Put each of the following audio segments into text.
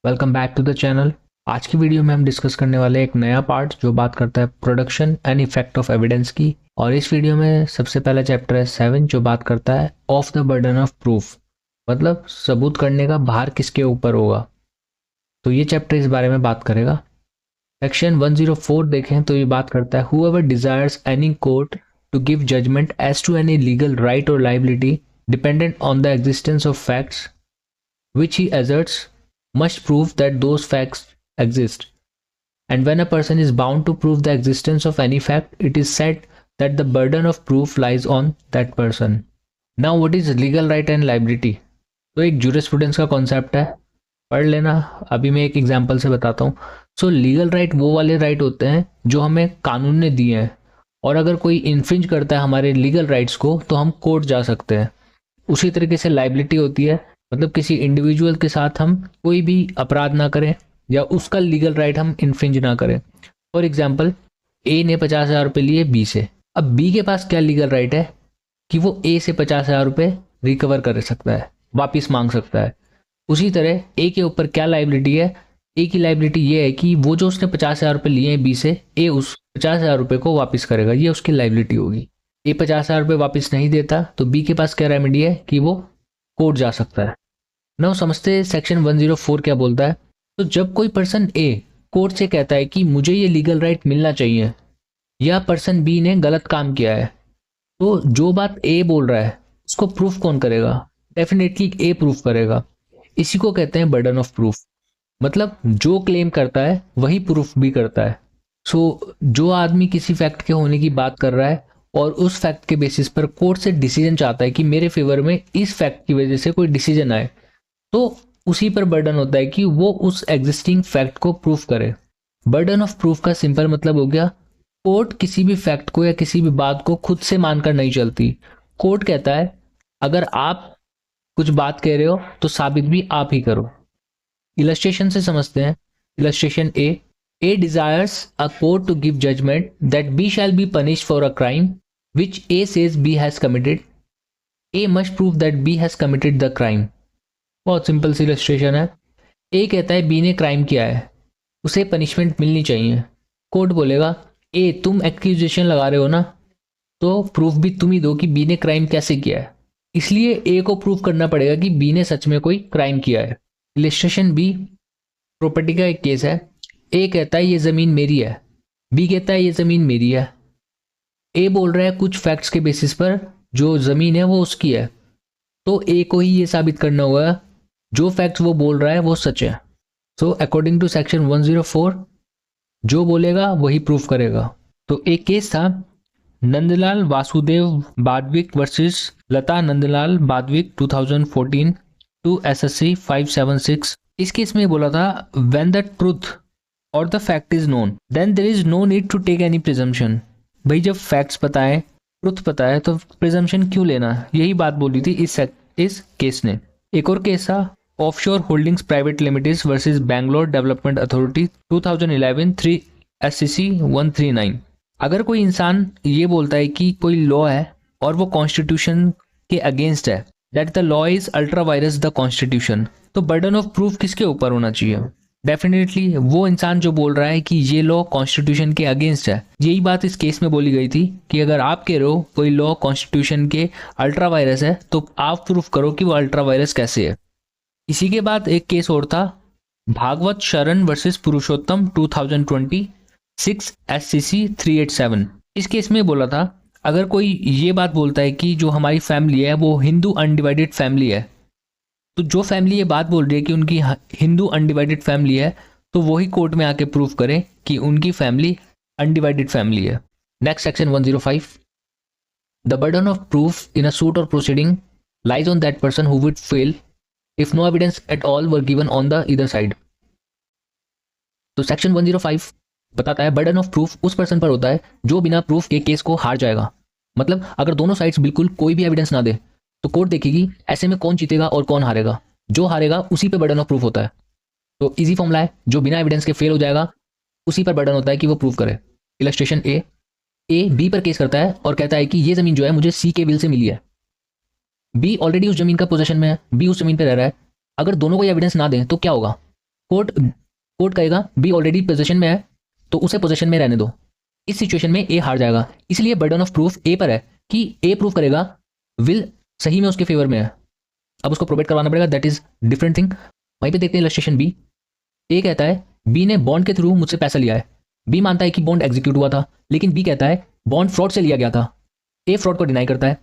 Welcome back to the channel. आज की video में हम डिस्कस करने वाले एक नया पार्ट जो बात करता है production and effect of evidence की। और इस वीडियो में सबसे पहला चैप्टर है 7 जो बात करता है of the burden of proof, मतलब सबूत करने का भार किसके ऊपर होगा। तो ये चैप्टर इस बारे में बात करेगा। सेक्शन 104 देखें तो ये बात करता है whoever desires any court to give judgment as to any legal right or liability dependent on the existence of facts which he asserts must prove that those facts exist. And when a person is bound to prove the existence of any fact, it is said that the burden of proof lies on that person. Now, what is legal right and liability? तो एक jurisprudence का concept है, पढ़ लेना। अभी मैं एक example से बताता हूँ। सो लीगल राइट वो वाले राइट होते हैं जो हमें कानून ने दिए हैं, और अगर कोई इन्फ्रिंज करता है हमारे लीगल राइट्स को तो हम कोर्ट जा सकते हैं। उसी तरीके से लाइबिलिटी होती है, मतलब किसी इंडिविजुअल के साथ हम कोई भी अपराध ना करें या उसका लीगल राइट हम इन्फ्रिंज ना करें। फॉर एग्जाम्पल, ए ने 50,000 रुपये लिए बी से। अब बी के पास क्या लीगल राइट है कि वो ए से 50,000 रुपये रिकवर कर सकता है, वापिस मांग सकता है। उसी तरह ए के ऊपर क्या लाइबिलिटी है? ए की लाइबिलिटी ये है कि वो जो उसने 50,000 रुपये लिए हैं बी से, ए उस 50,000 रुपये को वापस करेगा, ये उसकी लाइबिलिटी होगी। ए 50,000 रुपये वापस नहीं देता तो बी के पास क्या रेमेडी है कि वो कोर्ट जा सकता है। ना समझते सेक्शन 104 क्या बोलता है। तो जब कोई पर्सन ए कोर्ट से कहता है कि मुझे ये लीगल राइट मिलना चाहिए या पर्सन बी ने गलत काम किया है, तो जो बात ए बोल रहा है उसको प्रूफ कौन करेगा? डेफिनेटली ए प्रूफ करेगा। इसी को कहते हैं बर्डन ऑफ प्रूफ, मतलब जो क्लेम करता है वही प्रूफ भी करता है। सो जो आदमी किसी फैक्ट के होने की बात कर रहा है और उस फैक्ट के बेसिस पर कोर्ट से डिसीजन चाहता है कि मेरे फेवर में इस फैक्ट की वजह से कोई डिसीजन आए, तो उसी पर बर्डन होता है कि वो उस एग्जिस्टिंग फैक्ट को प्रूफ करे। बर्डन ऑफ प्रूफ का सिंपल मतलब हो गया, कोर्ट किसी भी फैक्ट को या किसी भी बात को खुद से मानकर नहीं चलती। कोर्ट कहता है अगर आप कुछ बात कह रहे हो तो साबित भी आप ही करो। इलस्ट्रेशन से समझते हैं। Illustration A desires a court to give judgment that B shall be punished for a crime which A says B has committed. A must prove that B has committed the crime. बहुत simple C illustration है। A कहता है B ने crime किया है, उसे punishment मिलनी चाहिए। कोर्ट बोलेगा ए तुम एक्यूजेशन लगा रहे हो ना, तो प्रूफ भी तुम ही दो कि बी ने क्राइम कैसे किया है। इसलिए ए को प्रूफ करना पड़ेगा कि बी ने सच में कोई क्राइम किया है। इलस्ट्रेशन बी प्रॉपर्टी का एक केस है। ए कहता है ये ज़मीन मेरी है, बी कहता है ये ज़मीन मेरी है। ए बोल रहा है कुछ फैक्ट्स के बेसिस पर जो ज़मीन है वो उसकी है, तो ए को ही ये साबित करना होगा जो फैक्ट्स वो बोल रहा है वो सच है। सो अकॉर्डिंग टू सेक्शन 104 जो बोलेगा वही प्रूफ करेगा। तो एक केस था Nandlal Vasudev Badwik versus Lata Nandlal Badwik 2014 two SSC 576। इस केस में बोला था व्हेन द ट्रूथ और the fact is known then there is no need to take any presumption. भाई जब फैक्ट्स पता है, ट्रूथ पता है, तो प्रिजम्पशन क्यों लेना? यही बात बोली थी इस केस ने। एक और केस था offshore holdings private limited versus Bangalore development authority 2011 3 SCC 139। अगर कोई इंसान ये बोलता है कि कोई लॉ है और वो कॉन्स्टिट्यूशन के अगेंस्ट है, that the law is ultra vires the constitution, तो बर्डन ऑफ प्रूफ किसके ऊपर होना चाहिए? डेफिनेटली वो इंसान जो बोल रहा है कि ये लॉ कॉन्स्टिट्यूशन के अगेंस्ट है। यही बात इस केस में बोली गई थी कि अगर आप कह रहे हो कोई लॉ कॉन्स्टिट्यूशन के अल्ट्रा वायरस है तो आप प्रूफ करो कि वो अल्ट्रा वायरस कैसे है। इसी के बाद एक केस और था भागवत शरण वर्सेस पुरुषोत्तम 2026 SCC 387। इस केस में बोला था अगर कोई ये बात बोलता है कि जो हमारी फैमिली है वो हिंदू अनडिवाइडेड फैमिली है, तो जो फैमिली ये बात बोल रही है कि उनकी हिंदू अनडिवाइडेड फैमिली है, तो वही कोर्ट में आके प्रूफ करें कि उनकी फैमिली अनडिवाइडेड फैमिली है। Next section 105, the burden of proof in a suit or proceeding lies on that person who would fail if no evidence at all were given on the either side। तो section 105 बताता है burden of proof उस person पर होता है जो बिना proof के केस को हार जाएगा। मतलब अगर दोनों साइड्स बिल्कुल कोई भी एविडेंस ना दे तो कोर्ट देखेगी ऐसे में कौन जीतेगा और कौन हारेगा। जो हारेगा उसी पे बर्डन ऑफ प्रूफ होता है। तो इजी फॉर्मूला है, जो बिना एविडेंस के फेल हो जाएगा उसी पर बर्डन होता है कि वो प्रूफ करे। इलस्ट्रेशन ए बी पर केस करता है और कहता है कि ये जमीन जो है मुझे सी के विल से मिली है। बी ऑलरेडी उस जमीन का पोजीशन में है, बी उस जमीन पे रह रहा है। अगर दोनों को एविडेंस ना दें तो क्या होगा? कोर्ट कहेगा बी ऑलरेडी पोजीशन में है तो उसे पोजीशन में रहने दो। इस सिचुएशन में ए हार जाएगा, इसलिए बर्डन ऑफ प्रूफ ए पर है कि ए प्रूव करेगा विल सही में उसके फेवर में है। अब उसको प्रोवाइड करवाना पड़ेगा, दैट इज डिफरेंट थिंग। वहीं पे देखते हैं इलस्ट्रेशन बी। ए कहता है बी ने बॉन्ड के थ्रू मुझसे पैसा लिया है। बी मानता है कि बॉन्ड एग्जीक्यूट हुआ था, लेकिन बी कहता है बॉन्ड फ्रॉड से लिया गया था। ए फ्रॉड को डिनाई करता है।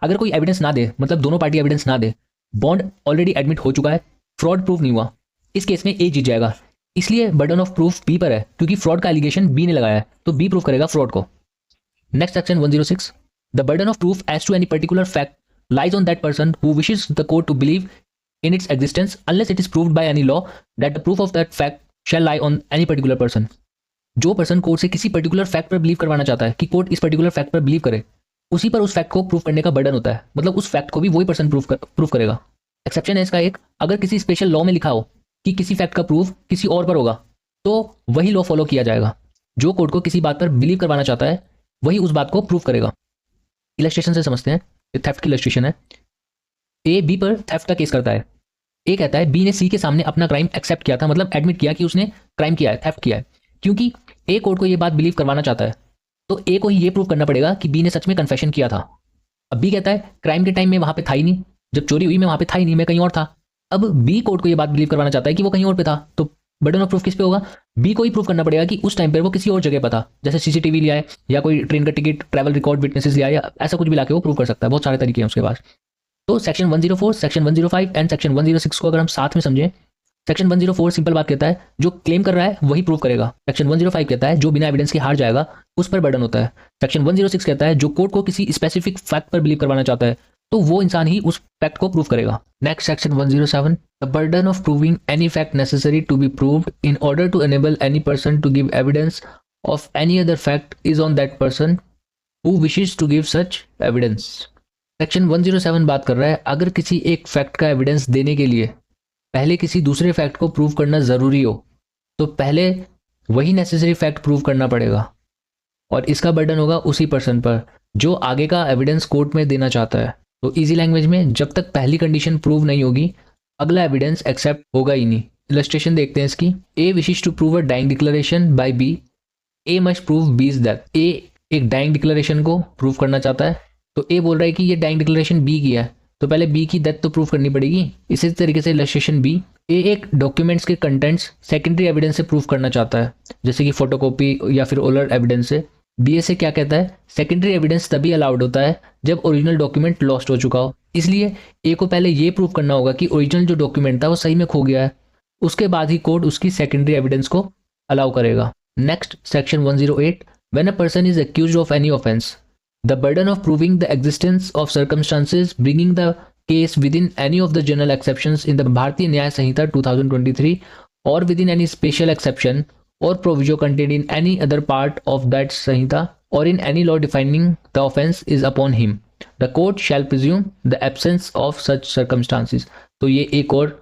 अगर कोई एविडेंस ना दे, मतलब दोनों पार्टी एविडेंस ना दे, बॉन्ड ऑलरेडी एडमिट हो चुका है, फ्रॉड प्रूफ नहीं हुआ, इस केस में ए जीत जाएगा। इसलिए बर्डन ऑफ प्रूफ बी पर है क्योंकि फ्रॉड का एलिगेशन बी ने लगाया है, तो बी प्रूफ करेगा फ्रॉड को। Next section 106, the burden of proof as to any particular fact lies on that person who wishes the court to believe in its existence unless it is proved by any law that the proof of that fact shall lie on any particular person। जो person court से किसी particular fact पर believe करवाना चाहता है कि court इस particular fact पर बिलीव करे, उसी पर उस फैक्ट को प्रूफ करने का बर्डन होता है, मतलब उस फैक्ट को भी वही पर्सन प्रूफ करेगा। एक्सेप्शन है इसका एक, अगर किसी स्पेशल लॉ में लिखा हो कि किसी फैक्ट का प्रूफ किसी और पर होगा तो वही लॉ फॉलो किया जाएगा। जो कोर्ट को किसी बात पर बिलीव करवाना चाहता है वही उस बात को प्रूफ करेगा। इलस्ट्रेशन से समझते हैं, थेफ्ट की इलस्ट्रेशन है। ए बी पर थेफ्ट का केस करता है। ए कहता है बी ने सी के सामने अपना क्राइम एक्सेप्ट किया था, मतलब एडमिट किया कि उसने क्राइम किया है, थेफ्ट किया है। क्योंकि ए कोर्ट को ये बात बिलीव करवाना चाहता है तो ए को ही ये प्रूव करना पड़ेगा कि बी ने सच में कन्फेशन किया था। अब बी कहता है क्राइम के टाइम में वहां पे था ही नहीं, जब चोरी हुई मैं वहां पे था ही नहीं, मैं कहीं और था। अब बी कोर्ट को ये बात बिलीव करवाना चाहता है कि वो कहीं और पे था, तो बर्डन ऑफ प्रूफ किस पे होगा? बी को ही प्रूव करना पड़ेगा कि उस टाइम पर वो किसी और जगह पर था, जैसे सीसीटीवी लिया है या कोई ट्रेन का टिकट, ट्रैवल रिकॉर्ड, विटनेसेस लिया है, या ऐसा कुछ भी लाके वो प्रूव कर सकता है। बहुत सारे तरीके हैं उसके पास। तो सेक्शन 104, सेक्शन 105 एंड सेक्शन 106 को अगर हम साथ में समझें, सेक्शन 104 सिंपल बात कहता है जो क्लेम कर रहा है वही प्रूव करेगा। सेक्शन 105 कहता है जो बिना एविडेंस के हार जाएगा उस पर बर्डन होता है। सेक्शन 106 कहता है जो कोर्ट को किसी स्पेसिफिक फैक्ट पर बिलीव करवाना चाहता है तो वो इंसान ही उस फैक्ट को प्रूव करेगा। Next section 107, the burden of proving any fact necessary to be proved in order to enable any person to give evidence of any other fact is on that person who wishes to give such evidence. Section 107 बात कर रहा है अगर किसी एक fact का evidence देने के लिए पहले किसी दूसरे फैक्ट को प्रूव करना जरूरी हो तो पहले वही नेसेसरी फैक्ट प्रूव करना पड़ेगा, और इसका बर्डन होगा उसी पर्सन पर जो आगे का एविडेंस कोर्ट में देना चाहता है। तो इजी लैंग्वेज में, जब तक पहली कंडीशन प्रूव नहीं होगी अगला एविडेंस एक्सेप्ट होगा ही नहीं। इलस्ट्रेशन देखते हैं इसकी। A wishes to prove a dying declaration by B, A must prove B is death. A एक डाइंग डिक्लेरेशन को प्रूव करना चाहता है तो ए बोल रहा है कि ये डाइंग डिक्लेरेशन बी की है, तो पहले बी की डेथ तो प्रूव करनी पड़ेगी। इसी तरीके से इलस्ट्रेशन बी, ए एक डॉक्यूमेंट्स के कंटेंट्स सेकेंडरी एविडेंस से प्रूव करना चाहता है, जैसे कि फोटोकॉपी या फिर ओरल एविडेंस से। बी ए से क्या कहता है सेकेंडरी एविडेंस तभी अलाउड होता है जब ओरिजिनल डॉक्यूमेंट लॉस्ट हो चुका हो, इसलिए ए को पहले ये प्रूव करना होगा कि ओरिजिनल जो डॉक्यूमेंट था वो सही में खो गया है, उसके बाद ही कोर्ट उसकी सेकेंडरी एविडेंस को अलाउ करेगा। Next section 108, when a person is accused of any offence the burden of proving the existence of circumstances bringing the case within any of the general exceptions in the Bharatiya Nyaya Sanhita 2023 or within any special exception or proviso contained in any other part of that Sanhita or in any law defining the offense is upon him. The court shall presume the absence of such circumstances. तो ये एक और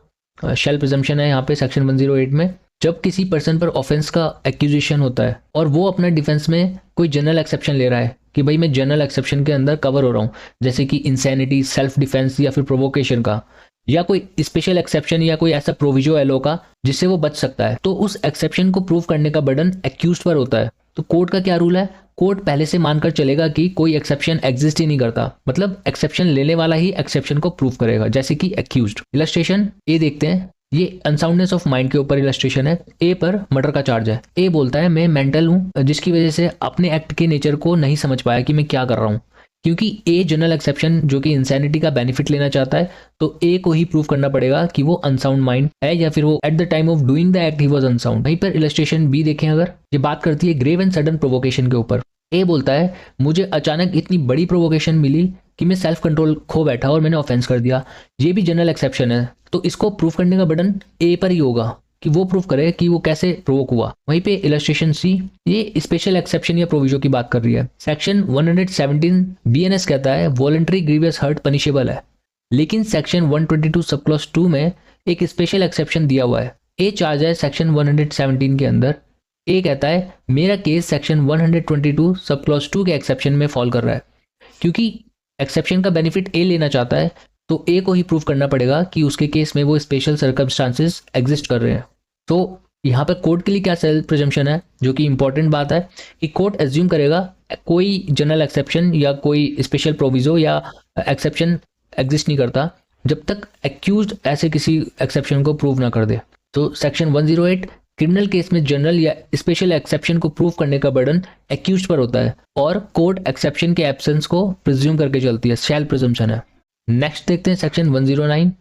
shall presumption है यहाँ पे section 108 में। जब किसी पर्सन पर ऑफेंस का एक्यूजेशन होता है और वो अपना डिफेंस में कोई जनरल एक्सेप्शन ले रहा है कि भाई मैं जनरल एक्सेप्शन के अंदर कवर हो रहा हूँ, जैसे कि इंसैनिटी, सेल्फ डिफेंस या फिर प्रोवोकेशन का, या कोई स्पेशल एक्सेप्शन या कोई ऐसा प्रोविजो है लॉ का जिससे वो बच सकता है, तो उस एक्सेप्शन को प्रूव करने का बर्डन एक्यूज्ड पर होता है। तो कोर्ट का क्या रूल है? कोर्ट पहले से मानकर चलेगा कि कोई एक्सेप्शन एग्जिस्ट ही नहीं करता, मतलब एक्सेप्शन लेने वाला ही एक्सेप्शन को प्रूव करेगा, जैसे कि एक्यूज्ड। इलस्ट्रेशन ए देखते हैं, ये अनसाउंडनेस ऑफ माइंड के ऊपर इलस्ट्रेशन है। ए पर मर्डर का चार्ज है। ए बोलता है मैं मेंटल हूँ जिसकी वजह से अपने एक्ट के नेचर को नहीं समझ पाया कि मैं क्या कर रहा हूँ। क्योंकि ए जनरल एक्सेप्शन जो कि इंसैनिटी का बेनिफिट लेना चाहता है तो ए को ही प्रूव करना पड़ेगा कि वो अनसाउंड माइंड है या फिर वो at the time of doing the act he was unsound. वहीं पर इलस्ट्रेशन बी देखें अगर, ये बात करती है ग्रेव एंड सडन प्रोवोकेशन के ऊपर। ए बोलता है मुझे अचानक इतनी बड़ी प्रोवोकेशन मिली कि मैं सेल्फ कंट्रोल खो बैठा और मैंने ऑफेंस कर दिया। ये भी जनरल एक्सेप्शन है, तो इसको प्रूफ करने का बर्डन ए पर ही होगा कि वो प्रूफ करे कि वो कैसे प्रोवोक हुआ। वहीं पे इलस्ट्रेशन सी, ये स्पेशल एक्सेप्शन या प्रोविजो की बात कर रही है। सेक्शन 117 बीएनएस कहता है वॉलंटरी ग्रीवियस हर्ट पनिशेबल है, लेकिन सेक्शन 122 सब क्लॉज 2 में एक स्पेशल एक्सेप्शन दिया हुआ है। ए चार्ज है सेक्शन 117 के अंदर। ए कहता है मेरा केस सेक्शन 122 सब क्लॉज 2 के एक्सेप्शन में फॉल कर रहा है। क्योंकि एक्सेप्शन का बेनिफिट ए लेना चाहता है तो ए को ही प्रूव करना पड़ेगा कि उसके केस में वो स्पेशल सर्कमस्टांसेस एग्जिस्ट कर रहे हैं। तो यहाँ पे कोर्ट के लिए क्या सेल्फ प्रिजम्पशन है, जो कि इंपॉर्टेंट बात है कि कोर्ट एज्यूम करेगा कोई जनरल एक्सेप्शन या कोई स्पेशल प्रोविजो या एक्सेप्शन एग्जिस्ट नहीं करता जब तक एक्यूज्ड ऐसे किसी एक्सेप्शन को प्रूव ना कर दे। तो सेक्शन 108 क्रिमिनल केस में जनरल या स्पेशल एक्सेप्शन को प्रूव करने का बर्डन एक्यूज्ड पर होता है और कोर्ट एक्सेप्शन के एब्सेंस को प्रिज्यूम करके चलती है, शेल प्रिजम्पशन है। नेक्स्ट देखते हैं section 109।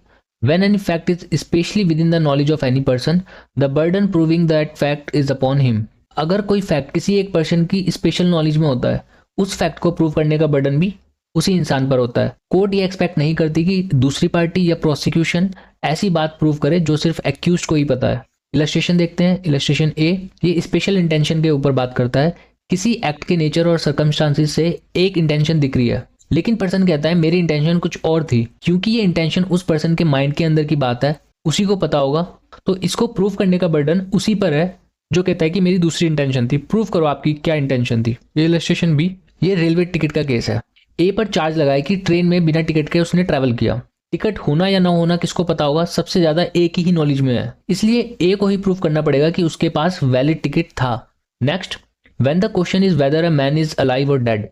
When any fact is especially within the knowledge of any person, the burden proving that fact is upon him. अगर कोई फैक्ट किसी एक पर्सन की स्पेशल नॉलेज में होता है, उस फैक्ट को प्रूव करने का बर्डन भी उसी इंसान पर होता है। कोर्ट ये एक्सपेक्ट नहीं करती कि दूसरी पार्टी या प्रोसिक्यूशन ऐसी बात प्रूव करे जो सिर्फ एक्यूज को ही पता है। इलस्ट्रेशन देखते हैं, इलस्ट्रेशन ए, ये स्पेशल इंटेंशन के ऊपर बात करता है। किसी एक्ट के नेचर और सर्कमस्टांसिस से एक इंटेंशन दिख रही है, लेकिन पर्सन कहता है मेरी इंटेंशन कुछ और थी। क्योंकि ये इंटेंशन उस पर्सन के माइंड के अंदर की बात है, उसी को पता होगा, तो इसको प्रूव करने का बर्डन उसी पर है जो कहता है कि मेरी दूसरी इंटेंशन थी, प्रूव करो आपकी क्या इंटेंशन थी। ये इलस्ट्रेशन बी, ये रेलवे टिकट का केस है। ए पर चार्ज लगाए कि ट्रेन में बिना टिकट के उसने ट्रैवल किया। टिकट होना या ना होना किसको पता होगा, सबसे ज्यादा ए की ही नॉलेज में है, इसलिए ए को ही प्रूव करना पड़ेगा कि उसके पास वैलिड टिकट था। Next, when the question is whether a man is alive or dead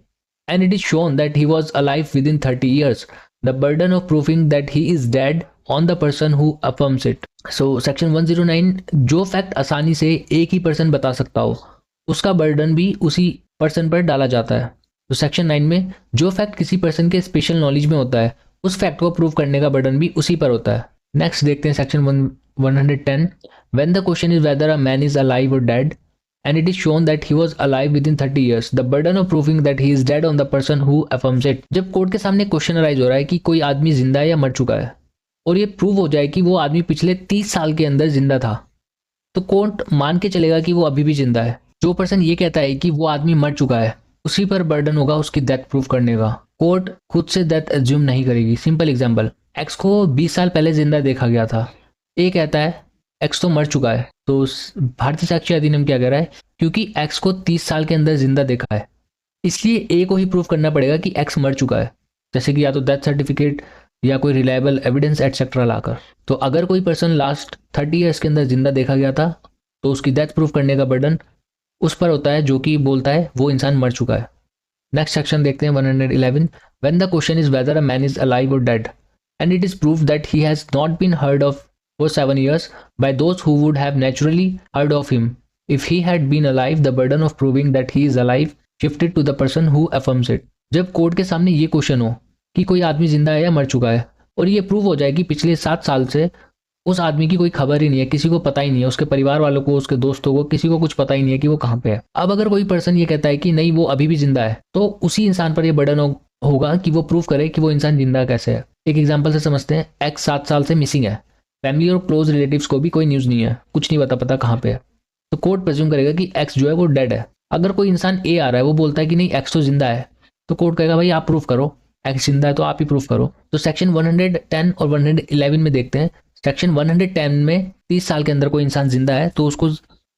and it is shown that he was alive within 30 years, the burden of proving that he is dead on the person who affirms it. So section 109, जो fact आसानी से एक ही person बता सकता हो उसका burden भी उसी पर्सन पर डाला जाता है। तो सेक्शन 9 में जो फैक्ट किसी पर्सन के स्पेशल नॉलेज में होता है उस फैक्ट को प्रूव करने का बर्डन भी उसी पर होता है। नेक्स्ट देखते हैं section 110, when the question is whether a man is alive or dead and it is shown that he was alive within 30 years, the burden of proving that he is dead on the person who affirms it. जब court के सामने question arise हो रहा है कि कोई आदमी जिंदा है या मर चुका है और ये प्रूव हो जाए कि वो आदमी पिछले 30 साल के अंदर जिंदा था, तो कोर्ट मान के चलेगा कि वो अभी भी जिंदा है। जो पर्सन ये कहता है कि वो आदमी मर चुका है उसी पर बर्डन होगा उसकी डेथ प्रूव करने का। कोर्ट खुद से डेथ एज्यूम नहीं करेगी। सिंपल एग्जाम्पल, एक्स को 20 साल पहले जिंदा देखा गया था, ए कहता है एक्स तो मर चुका है, तो भारतीय साक्ष्य अधिनियम क्या कह रहा है, क्योंकि एक्स को 30 साल के अंदर जिंदा देखा है इसलिए ए को ही प्रूव करना पड़ेगा कि एक्स मर चुका है, जैसे कि या तो डेथ सर्टिफिकेट या कोई रिलायबल एविडेंस एटसेट्रा लाकर। तो अगर कोई पर्सन लास्ट 30 ईयर्स के अंदर जिंदा देखा गया था तो उसकी डेथ प्रूव करने का बर्डन उस पर होता है जो कि बोलता है वो इंसान मर चुका है। नेक्स्ट सेक्शन देखते हैं 111, when the question is whether a man is alive or dead and it is proved that he has not been heard of for 7 years by those who would have naturally heard of him if he had been alive, the burden of proving that he is alive shifted to the person who affirms it. जब court के सामने ये question हो कि कोई आदमी जिंदा है या मर चुका है और ये प्रूव हो जाए कि पिछले 7 साल से उस आदमी की कोई खबर ही नहीं है, किसी को पता ही नहीं है, उसके परिवार वालों को, उसके दोस्तों को, किसी को कुछ पता ही नहीं है कि वो कहाँ पे है। अब अगर कोई पर्सन ये कहता है कि नहीं वो अभी भी जिंदा है, तो उसी इंसान पर यह बर्डन होगा कि वो प्रूव करे कि वो इंसान जिंदा कैसे है। एक एग्जाम्पल से समझते हैं, एक्स 7 साल से मिसिंग है, फैमिली और क्लोज रिलेटिव्स को भी कोई न्यूज़ नहीं है, कुछ नहीं पता कहाँ पे है, तो कोर्ट प्रेज्यूम करेगा कि एक्स जो है वो डेड है। अगर कोई इंसान ए आ रहा है, वो बोलता है कि नहीं एक्स तो जिंदा है, तो कोर्ट कहेगा भाई आप प्रूव करो, एक्स जिंदा है तो आप ही प्रूव करो। तो सेक्शन 110 और 111 में देखते हैं। सेक्शन 110 में 30 साल के अंदर कोई इंसान जिंदा है तो उसको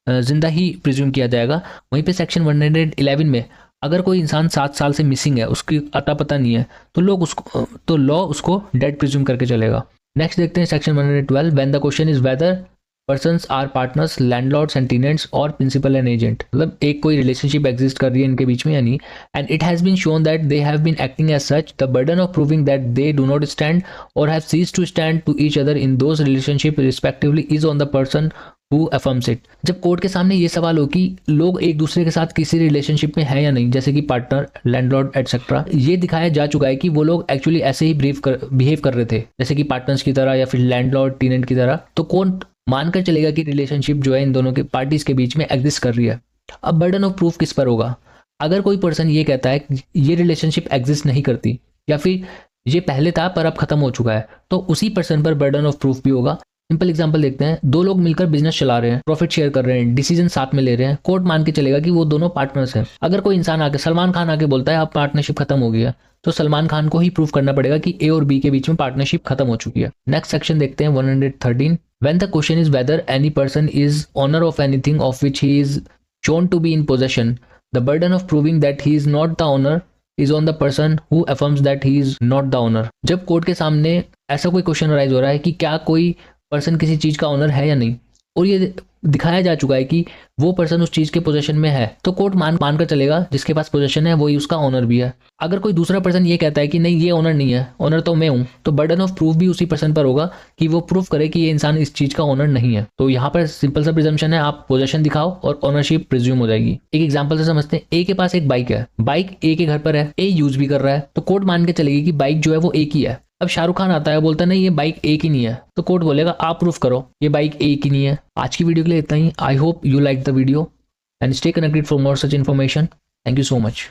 जिंदा ही प्रिज्यूम किया जाएगा। वहीं पे सेक्शन 111 में अगर कोई इंसान 7 साल से मिसिंग है, उसकी अता पता नहीं है, तो लॉ उसको डेड प्रिज्यूम करके चलेगा। नेक्स्ट देखते हैं section 112, when the question is whether persons are partners, landlords and tenants और प्रिंसिपल एंड एजेंट, मतलब एक कोई रिलेशनशिप एग्जिस्ट कर रही है इनके बीच में या नहीं, and it has been shown that they have been acting as such, the burden of proving that they do not stand or have ceased to stand to each other in those relationship respectively is on the person who affirms it. जब court के सामने ये सवाल हो कि लोग एक दूसरे के साथ किसी रिलेशनशिप में है या नहीं, जैसे कि पार्टनर, लैंडलॉर्ड एटसेट्रा, ये दिखाया जा चुका है कि वो लोग एक्चुअली ऐसे ही बिहेव कर रहे थे जैसे कि पार्टनर्स की तरह या फिर लैंडलॉर्ड टेनेंट की तरह, तो कोर्ट मानकर चलेगा कि रिलेशनशिप जो है इन दोनों के पार्टीज के बीच में एग्जिस्ट कर रही है। अब बर्डन ऑफ प्रूफ किस पर होगा? अगर कोई पर्सन ये कहता है कि ये रिलेशनशिप एग्जिस्ट नहीं करती या फिर ये पहले था पर अब खत्म हो चुका है, तो उसी पर्सन पर बर्डन ऑफ प्रूफ भी होगा। सिंपल एग्जांपल देखते हैं, दो लोग मिलकर बिजनेस चला रहे हैं, प्रॉफिट शेयर कर रहे हैं, डिसीजन साथ में ले रहे हैं, कोर्ट मान के चलेगा कि वो दोनों पार्टनर्स हैं। अगर कोई इंसान आके, सलमान खान आके बोलता है अब पार्टनरशिप खत्म हो गई है, तो सलमान खान को ही प्रूव करना पड़ेगा कि ए और बी के बीच में पार्टनरशिप खत्म हो चुकी है। नेक्स्ट सेक्शन देखते हैं 113, when the question is whether any person is owner of anything of which he is shown to be in possession, the burden of proving that he is not the owner is on the person who affirms that he is not the owner. जब court के सामने ऐसा कोई question arise हो रहा है कि क्या कोई पर्सन किसी चीज का ऑनर है या नहीं, और ये दिखाया जा चुका है कि वो पर्सन उस चीज के पोजीशन में है, तो कोर्ट मानकर चलेगा जिसके पास पोजीशन है वही उसका ओनर भी है। अगर कोई दूसरा पर्सन ये कहता है कि नहीं ये ओनर नहीं है, ओनर तो मैं हूं, तो बर्डन ऑफ प्रूफ भी उसी पर्सन पर होगा कि वो प्रूफ करे कि ये इंसान इस चीज का ओनर नहीं है। तो यहाँ पर सिंपल सा प्रिजम्पशन है, आप पोजीशन दिखाओ और ओनरशिप प्रिज्यूम हो जाएगी। एक एग्जांपल से समझते हैं, ए के पास एक बाइक है, बाइक ए के घर पर है, ए यूज भी कर रहा है, तो कोर्ट मान के चलेगी कि बाइक जो है वो ए की है। अब शाहरुख खान आता है, बोलता है नहीं ये बाइक एक ही नहीं है, तो कोर्ट बोलेगा आप प्रूफ करो ये बाइक एक ही नहीं है। आज की वीडियो के लिए इतना ही। I hope you like the video and stay connected for more such information. Thank you so much.